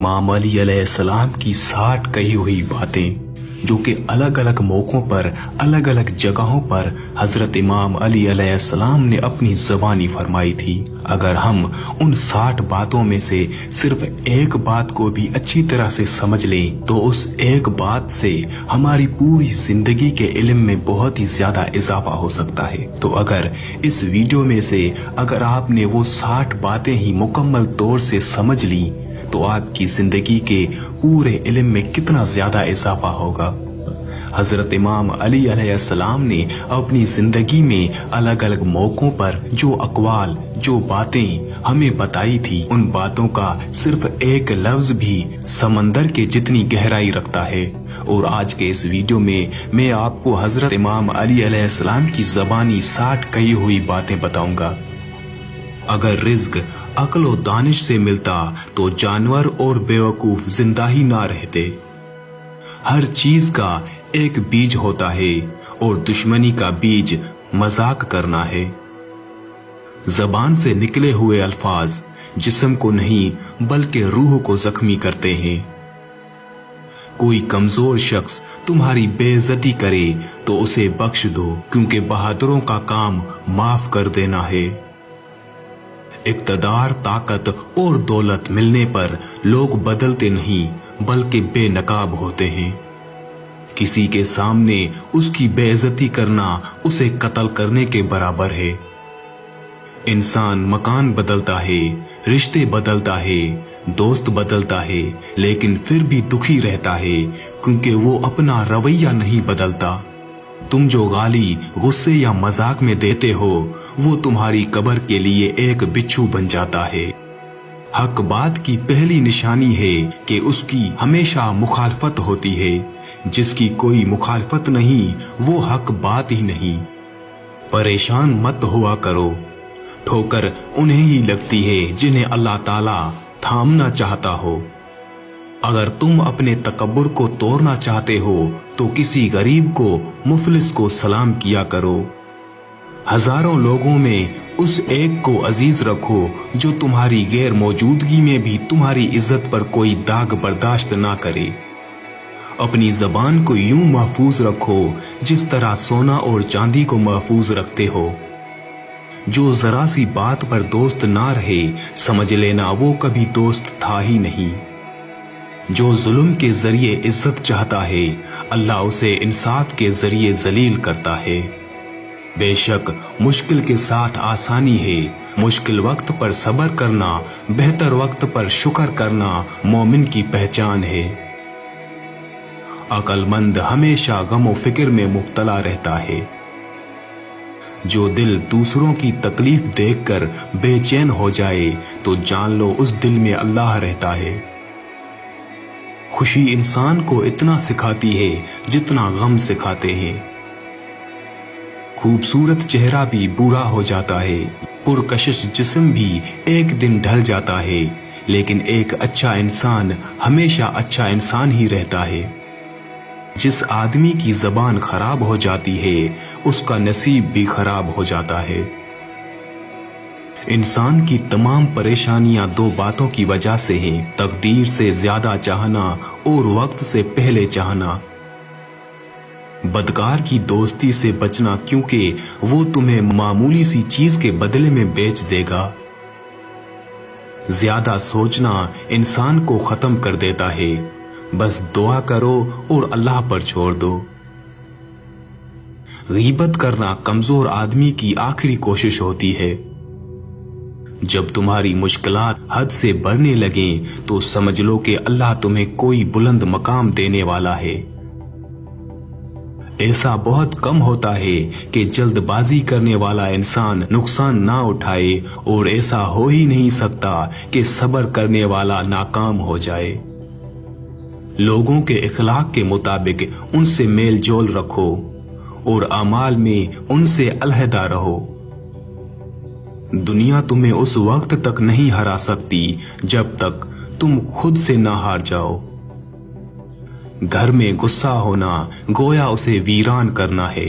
इमाम अली अलैहिस्सलाम की 60 कही हुई बातें जो कि अलग अलग मौकों पर अलग अलग जगहों पर हजरत इमाम अली अलैहिस्सलाम ने अपनी ज़बानी फरमाई थी। अगर हम उन 60 बातों में से सिर्फ एक बात को भी अच्छी तरह से समझ लें तो उस एक बात से हमारी पूरी जिंदगी के इल्म में बहुत ही ज्यादा इजाफा हो सकता है। तो अगर इस वीडियो में से अगर आपने वो 60 बातें ही मुकम्मल तौर से समझ ली तो आपकी जिंदगी के पूरे इल्म में कितना ज्यादा इजाफा होगा। हजरत इमाम अली अलैहिस्सलाम ने अपनी जिंदगी में अलग अलग मौकों पर जो अक़वाल जो बातें हमें बताई थी उन बातों का सिर्फ एक लफ्ज भी समंदर के जितनी गहराई रखता है। और आज के इस वीडियो में मैं आपको हजरत इमाम अली अलैहिस्सलाम की ज़बानी 60 कही हुई बातें बताऊंगा। अगर रिज़्क अक्ल और दानिश से मिलता तो जानवर और बेवकूफ जिंदा ही ना रहते। हर चीज का एक बीज होता है और दुश्मनी का बीज मजाक करना है। जबान से निकले हुए अल्फाज जिस्म को नहीं बल्कि रूह को जख्मी करते हैं। कोई कमजोर शख्स तुम्हारी बेइज्जती करे तो उसे बख्श दो, क्योंकि बहादुरों का काम माफ कर देना है। इक़्तिदार, ताकत और दौलत मिलने पर लोग बदलते नहीं बल्कि बेनकाब होते हैं। किसी के सामने उसकी बेइज्जती करना उसे कत्ल करने के बराबर है। इंसान मकान बदलता है, रिश्ते बदलता है, दोस्त बदलता है, लेकिन फिर भी दुखी रहता है क्योंकि वो अपना रवैया नहीं बदलता। तुम जो गाली गुस्से या मजाक में देते हो वो तुम्हारी कब्र के लिए एक बिच्छू बन जाता है। हक बात की पहली निशानी है कि उसकी हमेशा मुखालफत होती है। जिसकी कोई मुखालफत नहीं वो हक बात ही नहीं। परेशान मत हुआ करो, ठोकर उन्हें ही लगती है जिन्हें अल्लाह ताला थामना चाहता हो। अगर तुम अपने तकब्बुर को तोड़ना चाहते हो तो किसी गरीब को मुफलिस को सलाम किया करो। हजारों लोगों में उस एक को अजीज रखो जो तुम्हारी गैर मौजूदगी में भी तुम्हारी इज्जत पर कोई दाग बर्दाश्त ना करे। अपनी जबान को यूं महफूज रखो जिस तरह सोना और चांदी को महफूज रखते हो। जो जरा सी बात पर दोस्त ना रहे समझ लेना वो कभी दोस्त था ही नहीं। जो जुल्म के जरिए इज्जत चाहता है अल्लाह उसे इंसाफ के जरिए जलील करता है। बेशक मुश्किल के साथ आसानी है। मुश्किल वक्त पर सब्र करना, बेहतर वक्त पर शुक्र करना मोमिन की पहचान है। अक्लमंद हमेशा गम फिक्र में मुब्तला रहता है। जो दिल दूसरों की तकलीफ देखकर बेचैन हो जाए तो जान लो उस दिल में अल्लाह रहता है। खुशी इंसान को इतना सिखाती है जितना गम सिखाते हैं। खूबसूरत चेहरा भी बुरा हो जाता है, पुरकशिश जिस्म भी एक दिन ढल जाता है, लेकिन एक अच्छा इंसान हमेशा अच्छा इंसान ही रहता है। जिस आदमी की जबान खराब हो जाती है उसका नसीब भी खराब हो जाता है। इंसान की तमाम परेशानियां दो बातों की वजह से हैं, तकदीर से ज्यादा चाहना और वक्त से पहले चाहना। बदकार की दोस्ती से बचना क्योंकि वो तुम्हें मामूली सी चीज के बदले में बेच देगा। ज्यादा सोचना इंसान को खत्म कर देता है। बस दुआ करो और अल्लाह पर छोड़ दो। गीबत करना कमजोर आदमी की आखिरी कोशिश होती है। जब तुम्हारी मुश्किलात हद से बढ़ने लगें तो समझ लो कि अल्लाह तुम्हें कोई बुलंद मकाम देने वाला है। ऐसा बहुत कम होता है कि जल्दबाजी करने वाला इंसान नुकसान ना उठाए और ऐसा हो ही नहीं सकता कि सब्र करने वाला नाकाम हो जाए। लोगों के इखलाक के मुताबिक उनसे मेल जोल रखो और अमाल में उनसे अलहदा रहो। दुनिया तुम्हें उस वक्त तक नहीं हरा सकती जब तक तुम खुद से ना हार जाओ। घर में गुस्सा होना गोया उसे वीरान करना है।